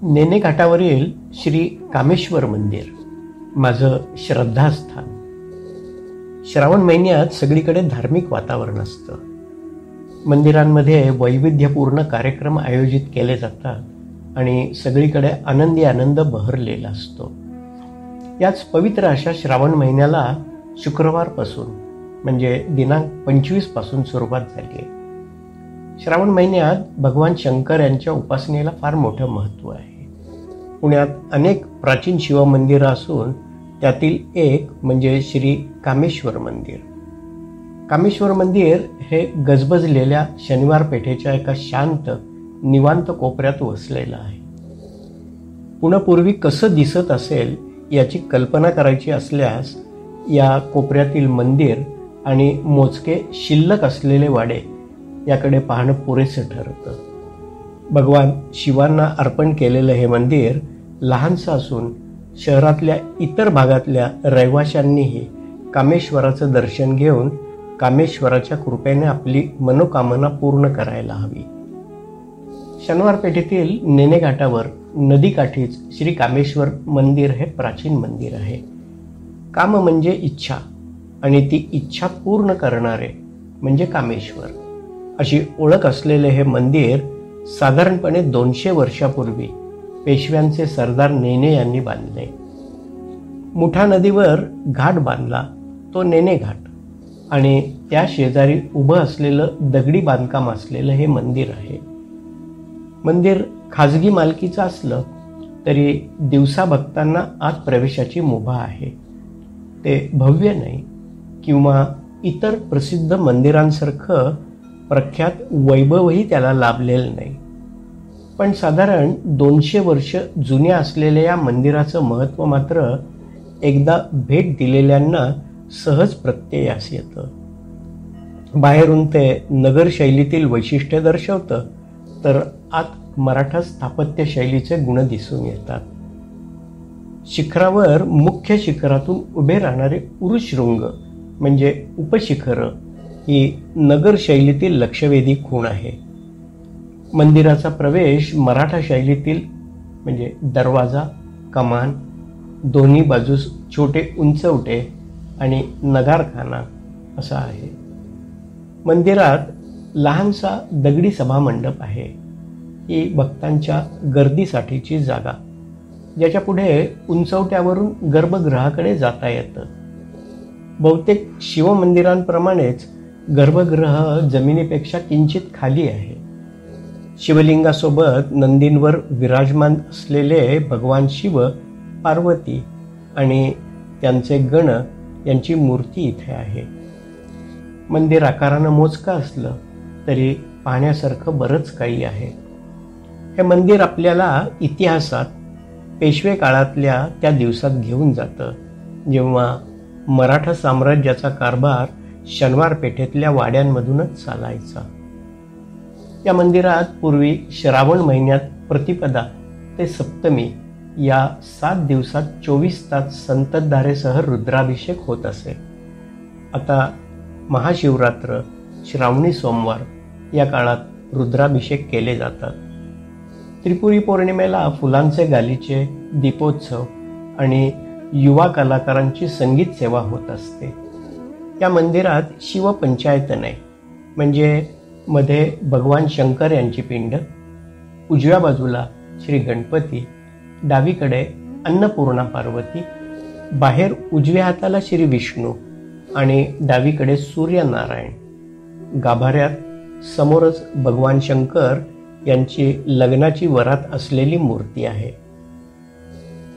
नेने घाटावरील श्री कामेश्वर मंदिर माझं श्रद्धास्थान. श्रावण महिन्यात सगळीकडे धार्मिक वातावरण असतं. मंदिरांमध्ये वैविध्यपूर्ण कार्यक्रम आयोजित केले जातात आणि सगळीकडे आनंदी आनंद बहरलेला असतो. याच पवित्र अशा श्रावण महिन्याला शुक्रवारपासून म्हणजे दिनांक 25 पासून सुरुवात झाली आहे. श्रावण महिन्यात भगवान शंकर यांच्या उपासनेला फार मोठं महत्त्व आहे. पुण्यात अनेक प्राचीन शिवमंदिरं असून त्यातील एक म्हणजे श्री कामेश्वर मंदिर. कामेश्वर मंदिर हे गजबजलेल्या शनिवार पेठेच्या एका शांत निवांत कोपऱ्यात वसलेलं आहे. पुण्यापूर्वी कसं दिसत असेल याची कल्पना करायची असल्यास या कोपऱ्यातील मंदिर आणि मोजके शिल्लक असलेले वाडे याकडे पाहणं पुरेसं ठरतं. भगवान शिवांना अर्पण केलेलं हे मंदिर लहानसं असून शहरातल्या इतर भागातल्या रहिवाशांनीही कामेश्वराचं दर्शन घेऊन कामेश्वराच्या कृपेने आपली मनोकामना पूर्ण करायला हवी. शनिवार पेठेतील नेने घाटावर नदीकाठीच श्री कामेश्वर मंदिर हे प्राचीन मंदिर आहे. काम म्हणजे इच्छा आणि ती इच्छा पूर्ण करणारे म्हणजे कामेश्वर अशी ओळख असलेले हे मंदिर साधारणपणे 200 वर्षापूर्वी पेशव्यांचे सरदार नेने यांनी बांधले. मुठा नदीवर घाट बांधला तो नेने घाट आणि त्या शेजारी उभं असलेलं दगडी बांधकाम असलेलं हे मंदिर आहे. मंदिर खाजगी मालकीचं असलं तरी दिवसा भक्तांना आत प्रवेशाची मुभा आहे. ते भव्य नाही किंवा इतर प्रसिद्ध मंदिरांसारखं प्रख्यात वैभवही त्याला लाभलेलं नाही. पण साधारण 200 वर्ष जुन्या असलेल्या या मंदिराचं महत्त्व मात्र एकदा भेट दिलेल्यांना सहज प्रत्ययास येतं. बाहेरून ते नगर शैलीतील वैशिष्ट्य दर्शवतं तर आत मराठा स्थापत्य शैलीचे गुण दिसून येतात. शिखरावर मुख्य शिखरातून उभे राहणारे उरुशृंग म्हणजे उपशिखरं ही नगर शैलीतील लक्षवेधी खूण आहे. मंदिराचा प्रवेश मराठा शैलीतील म्हणजे दरवाजा, कमान, दोन्ही बाजूस छोटे उंचवटे आणि नगारखाना असा आहे. मंदिरात लहानसा दगडी सभामंडप आहे. ही भक्तांच्या गर्दीसाठीची जागा ज्याच्या पुढे उंचवट्यावरून गर्भगृहाकडे जाता येतं. बहुतेक शिवमंदिरांप्रमाणेच गर्भगृह जमिनीपेक्षा किंचित खाली आहे. शिवलिंगासोबत नंदींवर विराजमान असलेले भगवान शिव, पार्वती आणि त्यांचे गण यांची मूर्ती इथे आहे. मंदिर आकारानं मोजकं असलं तरी पाहण्यासारखं बरंच काही आहे. हे मंदिर आपल्याला इतिहासात पेशवे काळातल्या त्या दिवसात घेऊन जातं जेव्हा मराठा साम्राज्याचा कारभार शनिवार पेठेतल्या वाड्यांमधूनच चालायचा. या मंदिरात पूर्वी श्रावण महिन्यात प्रतिपदा ते सप्तमी या 7 दिवसात 24 तास संततधारेसह रुद्राभिषेक होत असे. आता महाशिवरात्र, श्रावणी सोमवार या काळात रुद्राभिषेक केले जातात. त्रिपुरी पौर्णिमेला फुलांचे गालिचे, दीपोत्सव आणि युवा कलाकारांची संगीत सेवा होत असते. या मंदिरात शिवपंचायत नाही म्हणजे मध्ये भगवान शंकर यांची पिंड, उजव्या बाजूला श्री गणपती, डावीकडे अन्नपूर्णा पार्वती, बाहेर उजव्या हाताला श्री विष्णू आणि डावीकडे सूर्यनारायण, गाभाऱ्यात समोरच भगवान शंकर यांची लग्नाची वरात असलेली मूर्ती आहे.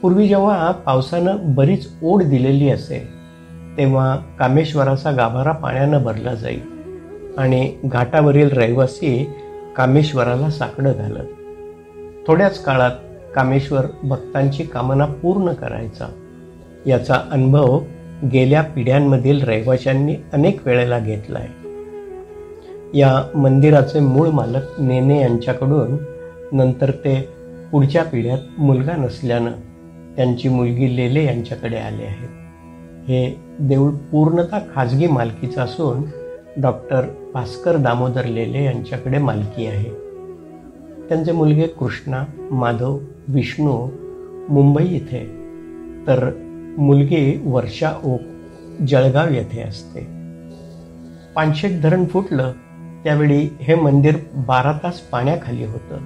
पूर्वी जेव्हा पावसानं बरीच ओढ दिलेली असेल तेव्हा कामेश्वराचा गाभारा पाण्यानं भरला जाईल आणि घाटावरील रहिवासी कामेश्वराला साकडं घालत. थोड्याच काळात कामेश्वर भक्तांची कामना पूर्ण करायचा. याचा अनुभव गेल्या पिढ्यांमधील रहिवाशांनी अनेक वेळेला घेतला आहे. या मंदिराचे मूळ मालक नेने यांच्याकडून नंतर ते पुढच्या पिढ्यात मुलगा नसल्यानं त्यांची मुलगी लेले यांच्याकडे आले आहेत. हे देऊळ पूर्णतः खाजगी मालकीचं असून डॉक्टर भास्कर दामोदर लेले यांच्याकडे मालकी आहे. त्यांचे मुलगे कृष्णा, माधव, विष्णू मुंबई येथे, तर मुलगी वर्षा ओक जळगाव येथे असते. पानशेत धरण फुटलं त्यावेळी हे मंदिर 12 तास पाण्याखाली होतं,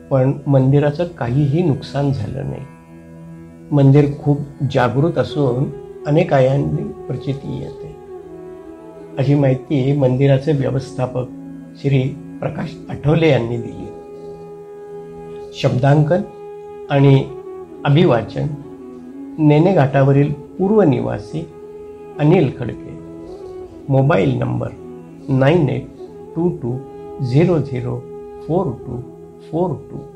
पण मंदिराचं काहीही नुकसान झालं नाही. मंदिर खूप जागृत असून अनेक आयांनी प्रचिती येते, अशी माहिती मंदिराचे व्यवस्थापक श्री प्रकाश आठवले यांनी दिली. शब्दांकन आणि अभिवाचन नेने घाटावरील पूर्व निवासी अनिल खडके. Mobile number 9822004242.